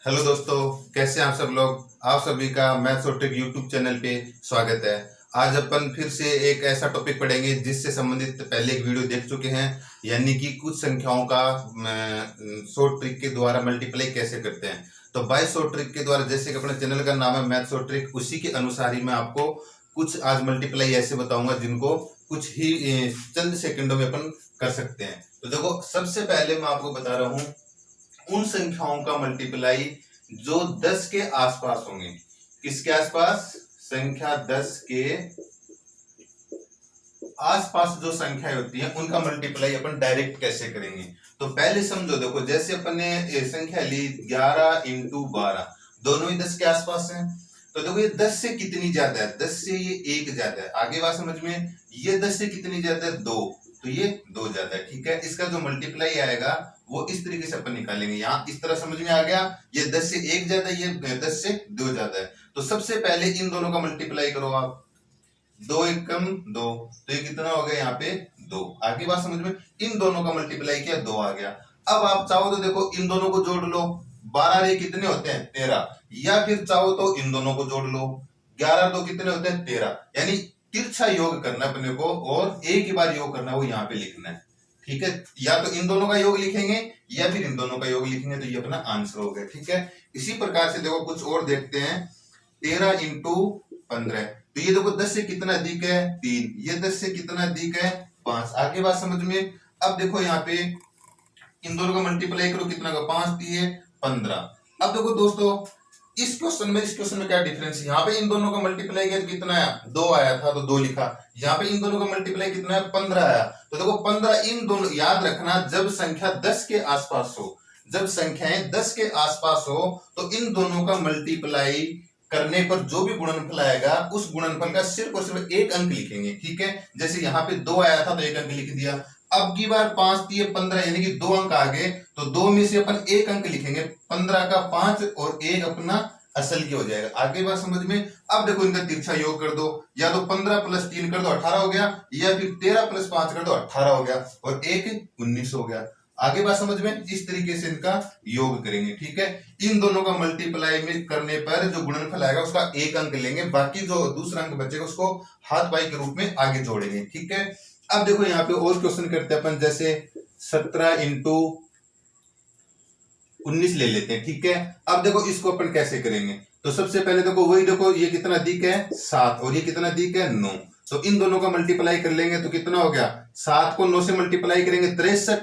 Hello दोस्तों, कैसे हैं आप सब लोग। आप सभी का मैथ्स और ट्रिक यूट्यूब चैनल पे स्वागत है। आज अपन फिर से एक ऐसा टॉपिक पढ़ेंगे जिससे संबंधित पहले एक वीडियो देख चुके हैं, यानी कि कुछ संख्याओं का शॉर्ट ट्रिक के द्वारा मल्टीप्लाई कैसे करते हैं। तो बाय शॉर्ट ट्रिक के द्वारा, जैसे कि अपने चैनल का नाम है मैथ्स और ट्रिक, उसी के अनुसार ही मैं आपको कुछ आज मल्टीप्लाई ऐसे बताऊंगा जिनको कुछ ही चंद सेकंडों में अपन कर सकते हैं। तो देखो, सबसे पहले मैं आपको बता रहा हूं उन संख्याओं का मल्टीप्लाई जो 10 के आसपास होंगे। किसके आसपास? संख्या 10 के आसपास जो संख्या होती है उनका मल्टीप्लाई अपन डायरेक्ट कैसे करेंगे। तो पहले समझो, देखो जैसे अपन ने ये संख्या ली 11 इंटू 12, दोनों ही 10 के आसपास हैं। तो देखो ये 10 से कितनी ज्यादा है? 10 से ये 1 ज्यादा है। आगे बात समझ में, ये 10 से कितनी ज्यादा है? 2, तो ये 2 ज्यादा है। ठीक है, इसका जो मल्टीप्लाई आएगा वो इस तरीके से अपन निकालेंगे। यहाँ इस तरह समझ में आ गया, ये 10 से 1 ज्यादा है, ये 10 से 2 ज्यादा है। तो सबसे पहले इन दोनों का मल्टीप्लाई करो आप। 2 एकम 2, तो ये कितना हो गया? यहाँ पे 2। आगे बात समझ में, इन दोनों का मल्टीप्लाई किया, 2 आ गया। अब आप चाहो तो देखो इन दोनों को जोड़ लो, 12 रे कितने होते हैं? 13। या फिर चाहो तो इन दोनों को जोड़ लो, 11 तो कितने होते हैं? 13। यानी तिरछा योग करना है अपने को, और एक ही बार योग करना है, वो यहाँ पे लिखना है। ठीक है, या तो इन दोनों का योग लिखेंगे या फिर इन दोनों का योग लिखेंगे, तो ये अपना आंसर हो गया। ठीक है, इसी प्रकार से देखो कुछ और देखते हैं। 13 इंटू 15, तो ये देखो 10 से कितना अधिक है? 3। ये 10 से कितना अधिक है? 5। आगे बात समझ में। अब देखो यहाँ पे इन दोनों का मल्टीप्लाई करो, कितना का? 5 दिए 15। अब देखो दोस्तों, इस क्वेश्चन में क्या डिफरेंस है? यहाँ पे इन दोनों का मल्टीप्लाई किया तो कितना आया? 2 आया था, तो 2 लिखा। यहाँ पे इन दोनों का मल्टीप्लाई कितना है? 15 आया। तो देखो 15, इन दोनों, याद रखना, जब संख्या 10 के आसपास हो, जब संख्याएं 10 के आसपास हो, तो इन दोनों का मल्टीप्लाई करने पर जो भी गुणनफल आएगा, उस गुणनफल का सिर्फ और सिर्फ एक अंक लिखेंगे। ठीक है, जैसे यहाँ पे 2 आया था तो एक अंक लिख दिया। अब की बार 5 दिए 15, यानी कि 2 अंक आ गए, तो 2 में से अपन एक अंक लिखेंगे। 15 का 5 और 1 अपना असल की हो जाएगा। आगे बात समझ में। अब देखो इनका तिरछा योग कर दो, या तो 15 प्लस 3 कर दो 18 हो गया, या फिर 13 प्लस 5 कर दो 18 हो गया, और 1 19 हो गया। आगे बात समझ में, इस तरीके से इनका योग करेंगे। ठीक है, इन दोनों का मल्टीप्लाई में करने पर जो गुणनफल आएगा उसका एक अंक लेंगे, बाकी जो दूसरा अंक बचेगा उसको हाथ पाई के रूप में आगे जोड़ेंगे। ठीक है, अब देखो यहाँ पे और क्वेश्चन करते हैं अपन, जैसे 17 इंटू 19 ले लेते हैं। ठीक है, अब देखो इसको अपन कैसे करेंगे। तो सबसे पहले देखो, वही देखो, ये कितना अधिक है? 7, और ये कितना अधिक है? 9। तो इन दोनों का मल्टीप्लाई कर लेंगे तो कितना हो गया? 7 को 9 से मल्टीप्लाई करेंगे 63,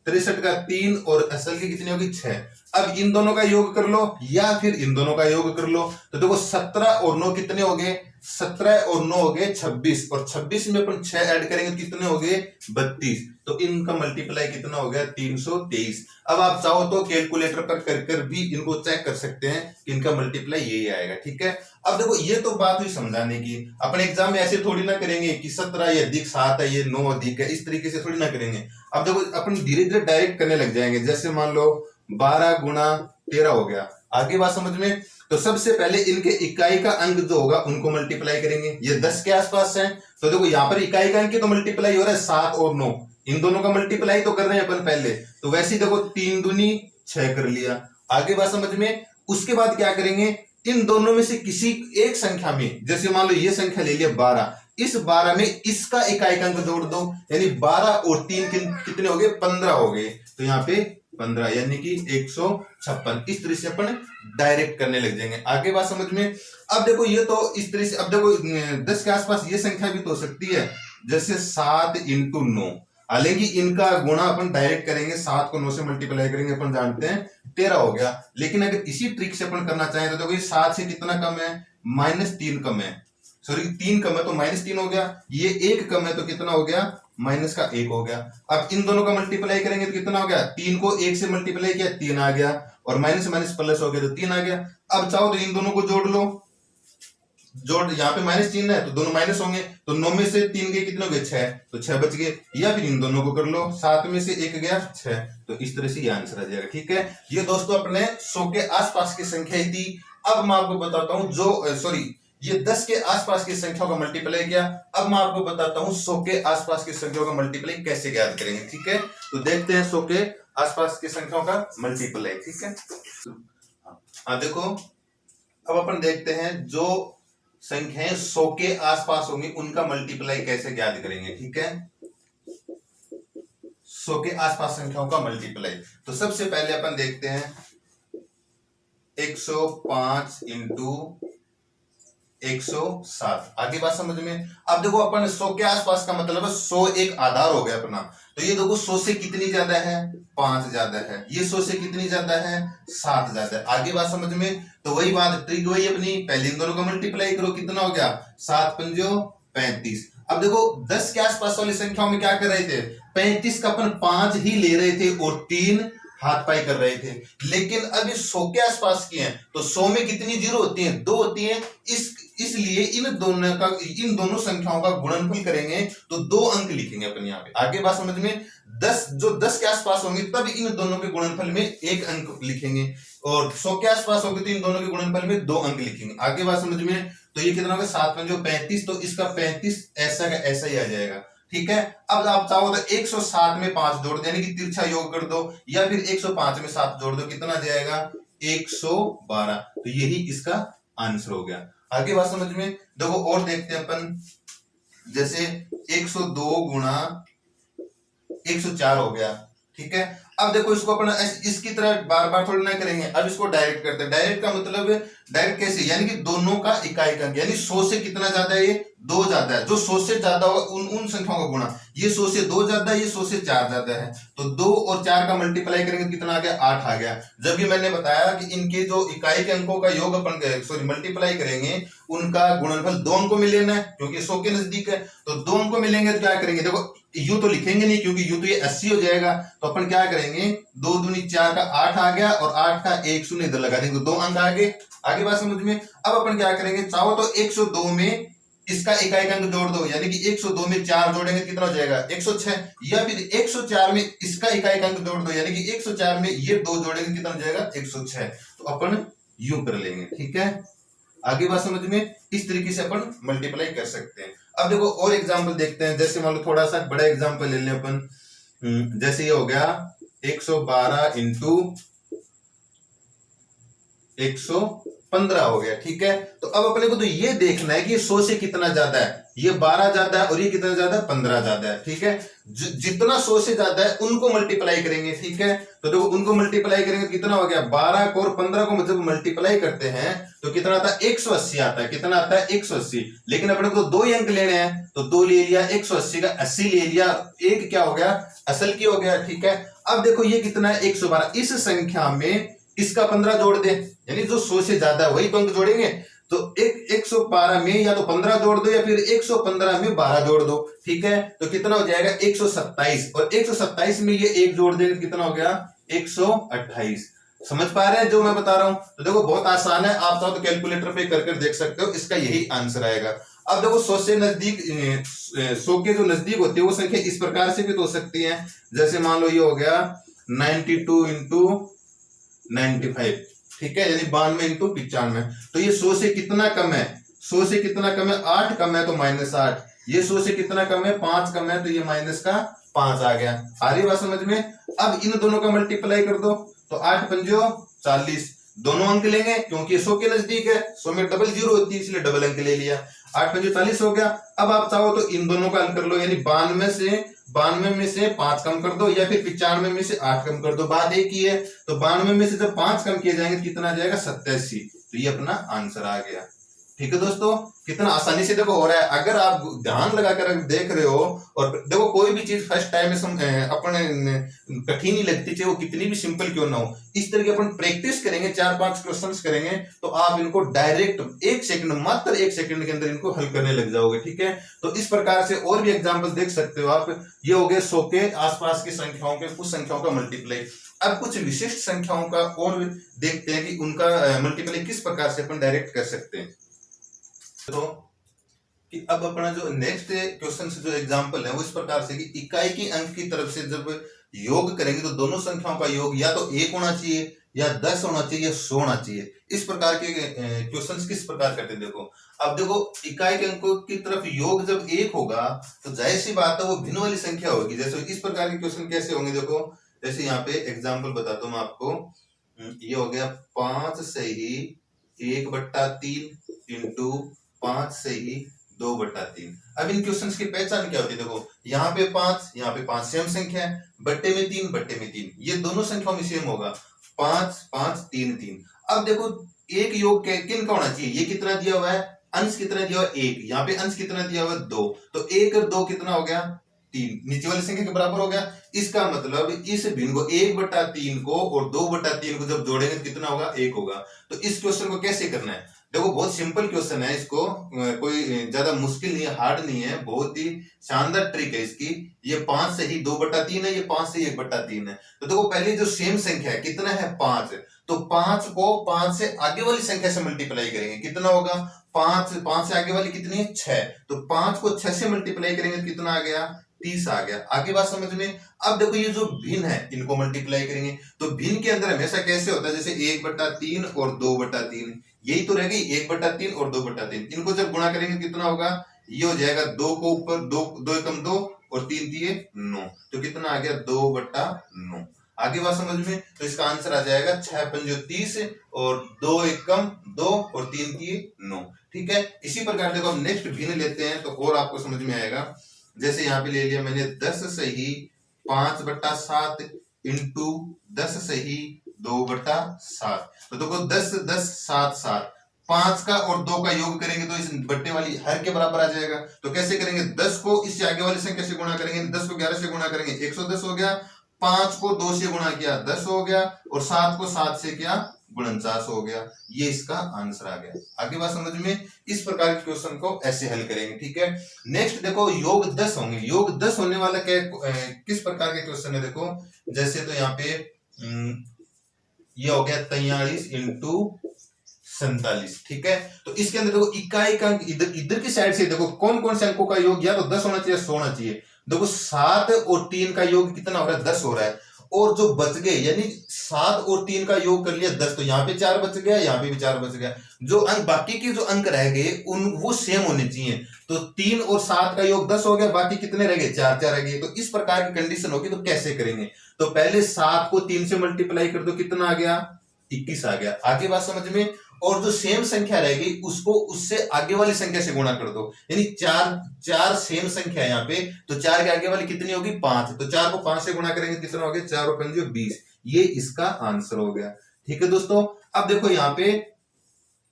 63 का 3, और असल की कितनी होगी? 6। अब इन दोनों का योग कर लो या फिर इन दोनों का योग कर लो। तो देखो 17 और 9 कितने हो गए? 17 और 9 हो गए 26, और 26 में अपन 6 ऐड करेंगे तो कितने हो गए? 32। तो इनका मल्टीप्लाई कितना हो गया? 323। अब आप चाहो तो कैलकुलेटर पर कर कर भी इनको चेक कर सकते हैं कि इनका मल्टीप्लाई यही आएगा। ठीक है, अब देखो ये तो बात हुई समझाने की। अपने एग्जाम में ऐसे थोड़ी ना करेंगे कि 17 ये अधिक 7 है, ये 9 अधिक है, इस तरीके से थोड़ी ना करेंगे। अब देखो अपन धीरे धीरे डायरेक्ट करने लग जाएंगे। जैसे मान लो 12 गुणा 13 हो गया। आगे बात समझ में। तो सबसे पहले इनके इकाई का अंक जो होगा उनको मल्टीप्लाई करेंगे। ये 10 के आसपास है, तो देखो यहाँ पर इकाई का अंक तो मल्टीप्लाई हो रहा है 7 और 9, इन दोनों का मल्टीप्लाई तो कर रहे हैं अपन पहले। तो वैसे ही देखो 3 दूनी 6 कर लिया। आगे बात समझ में। उसके बाद क्या करेंगे, इन दोनों में से किसी एक संख्या में, जैसे मान लो ये संख्या ले लिया 12, इस 12 में इसका इकाई का अंक जोड़ दो, यानी 12 और 3 कितने हो गए? 15 हो गए। तो यहाँ पे 15 यानी कि 156। इस तरह से अपन डायरेक्ट करने लग जाएंगे। आगे बात समझ में। अब देखो ये तो इस तरह से, अब देखो 10 के आसपास ये संख्या भी तो हो सकती है, जैसे 7 इंटू 9। हालांकि इनका गुणा अपन डायरेक्ट करेंगे, 7 को 9 से मल्टीप्लाई करेंगे, अपन जानते हैं 13 हो गया। लेकिन अगर इसी ट्रिक से अपन करना चाहें तो देखो ये 7 से कितना कम है? -3 कम है, सॉरी 3 कम है तो -3 हो गया। ये 1 कम है तो कितना हो गया? -1 हो गया। अब इन दोनों का मल्टीप्लाई करेंगे तो कितना हो गया? 3 को 1 से मल्टीप्लाई किया, 3 आ गया, और माइनस माइनस प्लस हो गया तो 3 आ गया। अब चाहो तो इन दोनों को जोड़ लो, जोड़, यहाँ पे माइनस चिन्ह है तो दोनों माइनस होंगे, तो 9 में से 3 गए कितने हो गए? 6, तो 6 बच गए। या फिर इन दोनों को कर लो, 7 में से 1 गया 6, तो इस तरह से ये आंसर आ जाएगा। ठीक है, ये दोस्तों अपने 100 के आसपास की संख्या थी। अब मैं आपको बताता हूं ये 10 के आसपास की संख्याओं का मल्टीप्लाई किया। अब मैं आपको बताता हूं 100 के आसपास की संख्याओं का मल्टीप्लाई कैसे ज्ञात करेंगे। ठीक है, तो देखते हैं 100 के आसपास की संख्याओं का मल्टीप्लाई। ठीक है, हाँ देखो, अब अपन देखते हैं जो संख्याएं 100 के आसपास होंगी उनका मल्टीप्लाई कैसे ज्ञात करेंगे। ठीक है, 100 के आसपास संख्याओं का मल्टीप्लाई। तो सबसे पहले अपन देखते हैं 105 इंटू 107। आगे बात समझ में। अब देखो अपन 100 के आसपास का मतलब है 100 एक आधार हो गया अपना। तो ये देखो 100 से कितनी ज्यादा है, 5 ज्यादा है। ये 100 से कितनी ज्यादा है, 7 ज्यादा है। आगे बात समझ में। तो वही बात, ट्रिक वही अपनी, पहले इन दोनों का मल्टीप्लाई करो, कितना हो गया 7 पंजो 35। अब देखो 10 के आसपास वाली संख्याओं में क्या कर रहे थे, 35 का अपन 5 ही ले रहे थे और 3 हाथ पाई कर रहे थे। लेकिन अभी 100 के आसपास की हैं तो 100 में कितनी जीरो होती हैं, 2 होती हैं। इसलिए इन दोनों संख्याओं का गुणनफल करेंगे तो 2 अंक लिखेंगे अपन यहाँ पे। आगे बात समझ में। 10 के आसपास होंगे तब इन दोनों के गुणनफल में 1 अंक लिखेंगे, और 100 के आसपास होंगे तो इन दोनों के गुणनफल में 2 अंक लिखेंगे। आगे बात समझ में। तो ये कितना होगा 7 पंजो 35, तो इसका 35 ऐसा का ऐसा ही आ जाएगा। ठीक है, अब आप चाहो तो 107 में 5 जोड़ दो, यानी कि तिरछा योग कर दो, या फिर 105 में 7 जोड़ दो, कितना जाएगा 112। तो यही इसका आंसर हो गया। आगे बात समझ में। देखो और देखते हैं अपन, जैसे 102 गुणा 104 हो गया। ठीक है, अब देखो इसको अपन इसकी तरह बार बार थोड़ी ना करेंगे, अब इसको डायरेक्ट करते हैं। डायरेक्ट का मतलब डायरेक्ट कैसे, यानी कि दोनों का इकाई अंक, यानी 100 से कितना ज्यादा है, ये 2 ज्यादा है। जो 100 से ज्यादा होगा उन संख्याओं का गुणा, ये 100 से 2 ज्यादा है, ये 100 से 4 ज्यादा है। तो 2 और 4 का मल्टीप्लाई करेंगे कितना आ गया, 8 आ गया। जब भी मैंने बताया कि इनके जो इकाई के अंकों का योग अपन मल्टीप्लाई करेंगे, उनका गुणनफल 2 अंकों में लेना है, क्योंकि 100 के नजदीक है। तो 2 अंकों में लेंगे तो क्या करेंगे, देखो यू तो लिखेंगे नहीं क्योंकि यू तो ये 80 हो जाएगा। तो अपन क्या करेंगे, 2 दूनी 4 का 8 आ गया, और 8 का 1 शून्य इधर लगा देंगे, 2 अंक आ गए। आगे बात समझ में। अब अपन क्या करेंगे, चाहो तो 102 में इसका इकाई अंक जोड़ दो, यानी कि 102 में 4 जोड़ेंगे कितना हो जाएगा 106, या फिर 104 में इसका इकाई अंक जोड़ दो, यानी कि 104 में ये 2 जोड़ेंगे कितना हो जाएगा 106। तो अपन यूं कर लेंगे। ठीक है, आगे बात समझ में। इस तरीके से अपन मल्टीप्लाई कर सकते हैं। अब देखो और एग्जांपल देखते हैं, जैसे मान लो थोड़ा सा बड़ा एग्जांपल ले लें अपन। जैसे ये हो गया 112 इंटू 115 हो गया। ठीक है, तो अब अपने को तो ये देखना है कि ये 100 से कितना ज्यादा है, ये 12 ज्यादा है और ये कितना ज्यादा है 15 ज्यादा है। ठीक है, जितना 100 से ज्यादा है उनको मल्टीप्लाई करेंगे। ठीक है, तो देखो उनको मल्टीप्लाई करेंगे कितना हो गया 12 को और 15 को जब मल्टीप्लाई करते हैं तो कितना आता है 180 आता है। कितना आता है 180। लेकिन अपने को 2 अंक लेने हैं, तो 2 ले लिया, 180 का 80 ले लिया, एक क्या हो गया असल की हो गया। ठीक है, अब देखो ये कितना है 112। इस संख्या में इसका 15 जोड़ दे, यानी जो 100 से ज्यादा है वही तो अंक जोड़ेंगे। तो 112 में या तो 15 जोड़ दो या फिर 115 में 12 जोड़ दो। ठीक है, तो कितना हो जाएगा 127, और 127 में ये 1 जोड़ देंगे कितना हो गया 128। समझ पा रहे हैं जो मैं बता रहा हूं। तो देखो बहुत आसान है, आप चाहो तो कैलकुलेटर पे कर देख सकते हो, इसका यही आंसर आएगा। अब देखो 100 से नजदीक, 100 के जो नजदीक होती है वो संख्या इस प्रकार से भी तो हो सकती है। जैसे मान लो ये हो गया 92 इंटू 95। ठीक है, यानी 92 इंटू 95। तो ये 100 से कितना कम है, 100 से कितना कम है 8 कम है, तो -8। ये 100 से कितना कम है 5 कम है, तो ये माइनस का 5 आ गया। आ रही बात समझ में। अब इन दोनों का मल्टीप्लाई कर दो, तो 8 पंजो 40, दोनों अंक लेंगे क्योंकि 100 के नजदीक है, 100 में डबल जीरो होती है इसलिए डबल अंक ले लिया। 8 पंजो 40 हो गया। अब आप चाहो तो इन दोनों का हल कर लो, यानी 92 में से 5 कम कर दो, या फिर 95 में से 8 कम कर दो, बात एक ही है। तो 92 में से जब 5 कम किए जाएंगे कितना आ जाएगा 87। तो ये अपना आंसर आ गया। ठीक है दोस्तों, कितना आसानी से देखो हो रहा है। अगर आप ध्यान लगाकर देख रहे हो, और देखो कोई भी चीज फर्स्ट टाइम में अपन कठिन ही लगती, चाहे वो कितनी भी सिंपल क्यों ना हो, इस तरह की अपन प्रैक्टिस करेंगे, 4-5 क्वेश्चंस करेंगे, तो आप इनको डायरेक्ट 1 सेकंड, मात्र 1 सेकंड के अंदर इनको हल करने लग जाओगे। ठीक है, तो इस प्रकार से और भी एग्जाम्पल देख सकते हो आप। ये हो गए 100 के आसपास की संख्याओं के, कुछ संख्याओं का मल्टीप्लाई। अब कुछ विशिष्ट संख्याओं का और देखते हैं कि उनका मल्टीप्लाई किस प्रकार से अपन डायरेक्ट कर सकते हैं। तो कि अब अपना जो नेक्स्ट क्वेश्चन से जो एग्जांपल है वो इस प्रकार से कि इकाई की अंक की तरफ से जब योग करेंगे तो दोनों संख्याओं का योग या तो 1 होना चाहिए, या 10 होना चाहिए, या 100 होना चाहिए। इस प्रकार के क्वेश्चंस किस प्रकार करते हैं देखो। अब देखो इकाई के अंकों की तरफ योग जब 1 होगा तो जाहिर सी बात है वो भिन्न वाली संख्या होगी। जैसे इस प्रकार के क्वेश्चन कैसे होंगे देखो, जैसे यहाँ पे एग्जाम्पल बताता हूँ मैं आपको। ये हो गया 5 सही 1/3 इंटू 5 सही 2/3। अब इन क्वेश्चंस की पहचान क्या होती है? देखो यहाँ पे 5 सेम संख्या है, बट्टे में 3 ये दोनों संख्याओं में सेम होगा, 5 5 3 3। अब देखो एक योग किन का होना चाहिए? ये कितना दिया हुआ है, अंश कितना दिया हुआ है 1, यहाँ पे अंश कितना दिया हुआ है 2, तो 1 और 2 कितना हो गया 3, नीचे वाली संख्या के बराबर हो गया। इसका मतलब इस भिन्न को 1/3 को और 2/3 को जब जोड़ेंगे तो कितना होगा 1 होगा। तो इस क्वेश्चन को कैसे करना है? देखो बहुत सिंपल क्वेश्चन है, इसको कोई ज्यादा मुश्किल नहीं है, हार्ड नहीं है, बहुत ही शानदार ट्रिक है इसकी। ये 5 से ही 2/3 है, ये 5 से ही 1/3 है। तो देखो पहले जो सेम संख्या है कितना है 5, तो 5 को 5 से आगे वाली संख्या से मल्टीप्लाई करेंगे, कितना होगा 5 से आगे वाली कितनी है 6, तो 5 को 6 से मल्टीप्लाई करेंगे तो कितना आ गया 30 आ गया। आगे बात समझ में। अब देखो ये जो भिन्न है इनको मल्टीप्लाई करेंगे, तो भिन्न के अंदर हमेशा कैसे होता है, जैसे 1/3 और 2/3, यही तो रह गई 1/3 और 2/3, इनको जब गुणा करेंगे कितना होगा, ये हो जाएगा 2 को ऊपर 2 2 एकम 2 और 3 दिए 9, तो कितना आ गया 2/9। आगे बात समझ में। तो इसका आंसर आ जाएगा 6 पंजो 30 और 2 एकम 2 और 3 दिए 9। ठीक है, इसी प्रकार देखो हम नेक्स्ट भिन्न लेते हैं तो और आपको समझ में आएगा। जैसे यहाँ पे ले लिया मैंने 10 सही 5/7 इंटू 10 सही 2/7, तो देखो 10 10 7 7, 5 का और 2 का योग करेंगे तो इस बट्टे वाली हर के बराबर आ जाएगा। तो कैसे करेंगे, 10 को इससे आगे वाली संख्या से गुणा करेंगे, 10 को 11 से गुणा करेंगे 110 हो गया, 5 को 2 से गुणा किया 10 हो गया, और 7 को 7 से किया 49 हो गया। ये इसका आंसर आ गया। आगे बात समझ में। इस प्रकार के क्वेश्चन को ऐसे हल करेंगे। ठीक है, नेक्स्ट देखो योग 10 होंगे। योग 10 होने वाला क्या किस प्रकार के क्वेश्चन है, देखो जैसे तो यहाँ पे ये हो गया 43 इंटू 47। ठीक है, तो इसके अंदर देखो इकाई का इधर की साइड से देखो कौन कौन से अंकों का योग या तो 10 होना चाहिए 100 होना चाहिए। देखो 7 और 3 का योग कितना हो रहा है 10 हो रहा है, और जो बच गए यानी 7 और 3 का योग कर लिया 10, तो यहाँ पे 4 बच गया, यहाँ पे भी 4 बच गया। जो अंक बाकी के जो अंक रह गए उन वो सेम होने चाहिए, तो 3 और 7 का योग 10 हो गया, बाकी कितने रह गए 4 4 रह गए। तो इस प्रकार की कंडीशन होगी तो कैसे करेंगे, तो पहले 7 को 3 से मल्टीप्लाई कर दो, कितना आ गया 21 आ गया। आगे बात समझ में। और जो सेम संख्या रहेगी उसको उससे आगे वाली संख्या से गुणा कर दो, यानी 4 सेम संख्या है यहाँ पे, तो 4 के आगे वाली कितनी होगी 5, तो 4 को 5 से गुणा करेंगे कितना हो गया 4 और 5 20, ये इसका आंसर हो गया। ठीक है दोस्तों, अब देखो यहाँ पे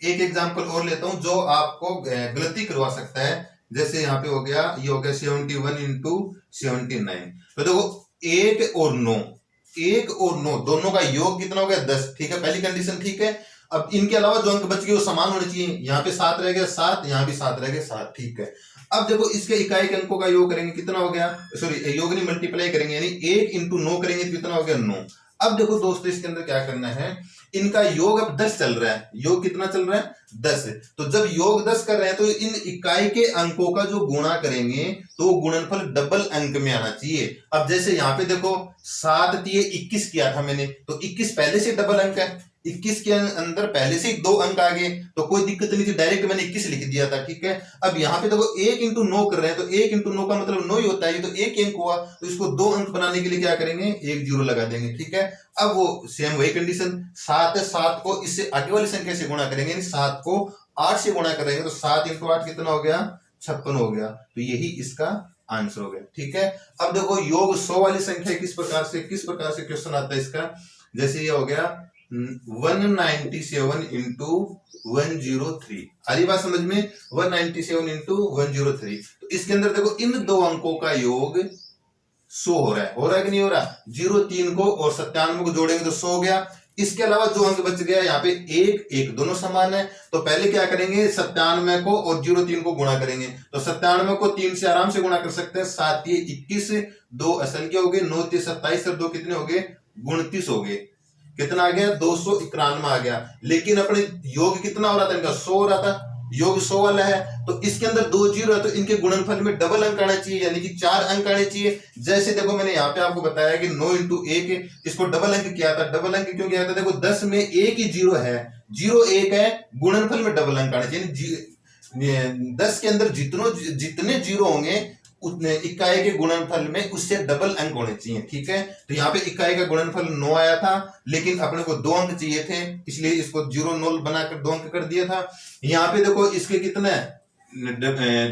एक एग्जांपल और लेता हूं जो आपको गलती करवा सकता है। जैसे यहाँ पे हो गया, ये हो गया 71 इंटू 79, तो देखो 1 और 9 दोनों का योग कितना हो गया 10। ठीक है, पहली कंडीशन ठीक है। अब इनके अलावा जो अंक बच गए वो समान होने चाहिए, यहाँ पे 7 रह गया 7, यहाँ भी 7 रह गया 7। ठीक है, अब देखो इसके इकाई के अंकों का योग करेंगे कितना हो गया, सॉरी योग नहीं मल्टीप्लाई करेंगे, यानी 1 इंटू 9 करेंगे तो कितना हो गया 9। अब देखो दोस्तों इसके अंदर क्या करना है, इनका योग अब 10 चल रहा है, योग कितना चल रहा है 10, तो जब योग 10 कर रहे हैं तो इन इकाई के अंकों का जो गुणा करेंगे तो गुणनफल डबल अंक में आना चाहिए। अब जैसे यहाँ पे देखो 7 दिए 21 किया था मैंने, तो 21 पहले से डबल अंक है, 21 के अंदर पहले से 2 अंक आ गए, तो कोई दिक्कत नहीं थी, डायरेक्ट मैंने 21 लिख दिया था। ठीक है, अब यहाँ पे देखो 1 इंटू 9 कर रहे हैं, तो 1 इंटू 9 का मतलब 9 ही होता है, तो 1 अंक हुआ, तो इसको 2 अंक बनाने के लिए क्या करेंगे 1 0 लगा देंगे। ठीक है, अब वो सेम वही कंडीशन 7 है, 7 को इससे आगे वाली संख्या से गुणा करेंगे, 7 को 8 से गुणा करेंगे, तो 7 इंटू 8 कितना हो गया 56 हो गया, तो यही इसका आंसर हो गया। ठीक है, अब देखो योग 100 वाली संख्या किस प्रकार से क्वेश्चन आता है इसका। जैसे ये हो गया 197 इंटू 103, आरी बात समझ में, 197 इंटू 103, तो इसके अंदर देखो इन दो अंकों का योग 100 हो रहा है कि नहीं हो रहा, 0 3 को और 97 को जोड़ेंगे तो 100 हो गया। इसके अलावा जो अंक बच गया यहाँ पे 1 1 दोनों समान है, तो पहले क्या करेंगे 97 को और 0 3 को गुणा करेंगे, तो 97 को 3 से आराम से गुणा कर सकते हैं, 7 ये 21, 2 असंख्य हो गए, 9 3 27 और 2 कितने हो गए 29 हो गए, कितना आ गया 291 आ गया। लेकिन अपने योग कितना हो रहा था इनका 100 हो रहा था, योग 100 वाला है, तो इसके अंदर 2 0 है, तो इनके गुणनफल में डबल अंक आना चाहिए, यानी कि 4 अंक आने चाहिए। जैसे देखो मैंने यहाँ पे आपको बताया कि 9 इंटू 1 इसको डबल अंक किया था, डबल अंक क्यों किया था, देखो 10 में एक ही 0 है, 0 1 है, गुणनफल में डबल अंक आना चाहिए, 10 के अंदर जितने 0 होंगे उतने इकाई के गुणनफल में उससे डबल अंक होने चाहिए। ठीक है, तो यहाँ पे इकाई का गुणनफल 9 आया था, लेकिन अपने को 2 अंक चाहिए थे, इसलिए इसको 0 0 बनाकर 2 अंक कर दिया था। यहाँ पे देखो इसके कितने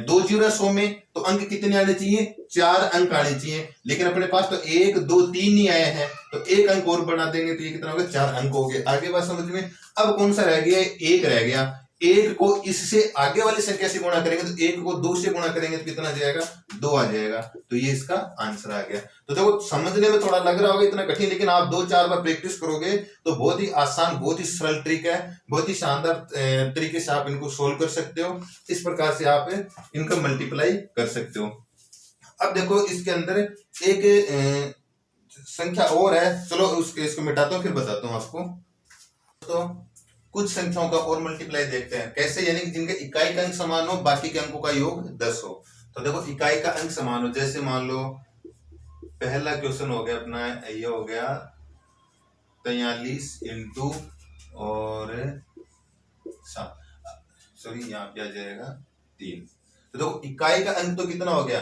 2 0 100 में, तो अंक कितने आने चाहिए, 4 अंक आने चाहिए, लेकिन अपने पास तो 1 2 3 ही आए हैं, तो 1 अंक और बढ़ा देंगे तो ये कितना हो गया, 4 अंक हो गए। आगे बात समझ में। अब कौन सा रह गया, 1 रह गया। 1 को इससे आगे वाली संख्या से गुणा करेंगे, तो 1 को 2 से गुणा करेंगे तो कितना आ जाएगा, 2 आ जाएगा। तो ये इसका आंसर आ गया। तो देखो समझने में थोड़ा लग रहा होगा इतना कठिन, लेकिन आप 2-4 बार प्रैक्टिस करोगे तो बहुत ही आसान, बहुत ही सरल ट्रिक है, बहुत ही शानदार तरीके से आप इनको सोल्व कर सकते हो। इस प्रकार से आप इनका मल्टीप्लाई कर सकते हो। अब देखो इसके अंदर एक संख्या और है, चलो इसको मिटाता हूँ फिर बताता हूँ आपको। तो कुछ संख्याओं का और मल्टीप्लाई देखते हैं कैसे, यानी कि जिनके इकाई का अंक समान हो, बाकी के अंकों का योग 10 हो। तो देखो इकाई का अंक समान हो, जैसे मान लो पहला क्वेश्चन हो गया अपना, ये हो गया 43 इंटू और 7, सॉरी यहाँ पे आ जाएगा 3। तो देखो इकाई का अंक तो कितना हो गया,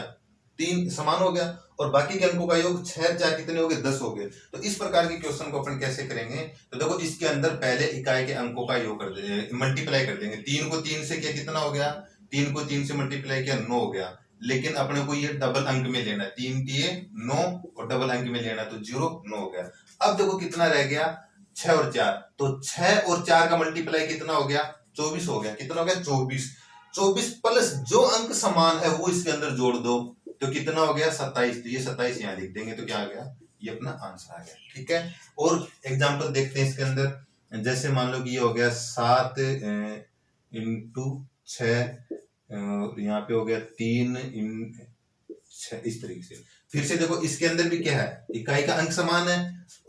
3 समान हो गया, और बाकी के अंकों का योग 6 4 कितने हो गए, 10 हो गए। तो इस प्रकार के क्वेश्चन को अपन कैसे करेंगे, तो देखो इसके अंदर पहले इकाई के अंकों का योग कर देंगे, मल्टीप्लाई कर देंगे। 3 को 3 से किया कितना हो गया, 3 को 3 से मल्टीप्लाई किया 9 हो गया, लेकिन अपने को ये डबल अंक में लेना है, 3 किए 9 और डबल अंक में लेना, तो 0 9 हो गया। अब देखो कितना रह गया, 6 और 4, तो 6 और 4 का मल्टीप्लाई कितना हो गया, 24 हो गया। कितना हो गया, 24 प्लस जो अंक समान है वो इसके अंदर जोड़ दो, तो कितना हो गया, 27। तो ये 27 यहाँ लिख देंगे, तो क्या आ गया, ये अपना आंसर आ गया। ठीक है, और एग्जांपल देखते हैं इसके अंदर। जैसे मान लो कि ये हो गया 7 इंटू 6, यहाँ पे हो गया 3 6, इस तरीके से। फिर से देखो इसके अंदर भी क्या है, इकाई का अंक समान है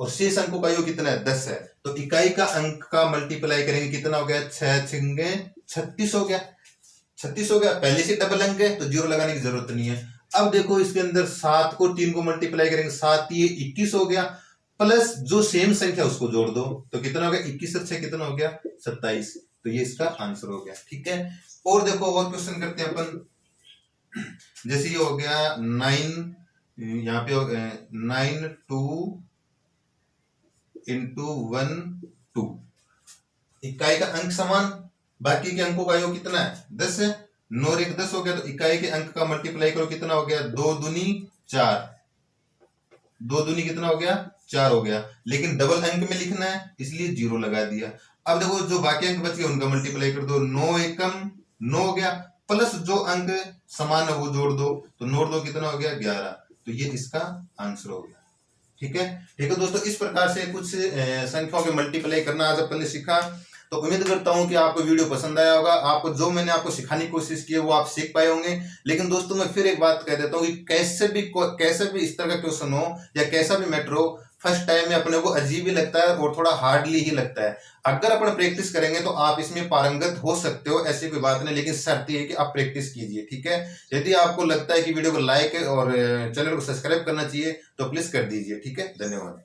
और शेष अंकों का योग कितना है, 10 है। तो इकाई का अंक का मल्टीप्लाई करेंगे, कितना हो गया, 6 6 36 हो गया, 36 हो गया। पहले से डबल अंक है तो 0 लगाने की जरूरत नहीं है। अब देखो इसके अंदर 7 को 3 को मल्टीप्लाई करेंगे, 7 ये 21 हो गया, प्लस जो सेम संख्या उसको जोड़ दो, तो कितना हो गया, 21 और 6 कितना हो गया, 27। तो ये इसका आंसर हो गया। ठीक है, और देखो और क्वेश्चन करते हैं अपन। जैसे ये हो गया 9, यहाँ पे हो गया 9 2 इंटू 1 2, इकाई का अंक समान, बाकी के अंकों का योग कितना है, 10 है। 9 और 1 10 हो गया, तो इकाई के अंक का मल्टीप्लाई करो, कितना हो गया, 2 दूनी 4, 2 दूनी कितना हो गया, 4 हो गया, लेकिन डबल अंक में लिखना है इसलिए 0 लगा दिया। अब देखो जो बाकी अंक बच गए उनका मल्टीप्लाई कर दो, 9 एकम 9 हो गया, प्लस जो अंक समान है वो जोड़ दो, तो 9 2 कितना हो गया, 11। तो ये इसका आंसर हो गया। ठीक है दोस्तों, इस प्रकार से कुछ संख्याओं के मल्टीप्लाई करना आज अपन ने सीखा। तो उम्मीद करता हूं कि आपको वीडियो पसंद आया होगा, आपको जो मैंने आपको सिखाने की कोशिश की है वो आप सीख पाए होंगे। लेकिन दोस्तों मैं फिर एक बात कह देता हूं कि कैसे भी इस तरह का क्वेश्चन हो या कैसा भी मैटर हो, फर्स्ट टाइम में अपने को अजीब ही लगता है और थोड़ा हार्डली ही लगता है। अगर अपन प्रैक्टिस करेंगे तो आप इसमें पारंगत हो सकते हो, ऐसी कोई बात नहीं, लेकिन शर्त ये है कि आप प्रैक्टिस कीजिए। ठीक है, यदि आपको लगता है कि वीडियो को लाइक और चैनल को सब्सक्राइब करना चाहिए तो प्लीज कर दीजिए। ठीक है, धन्यवाद।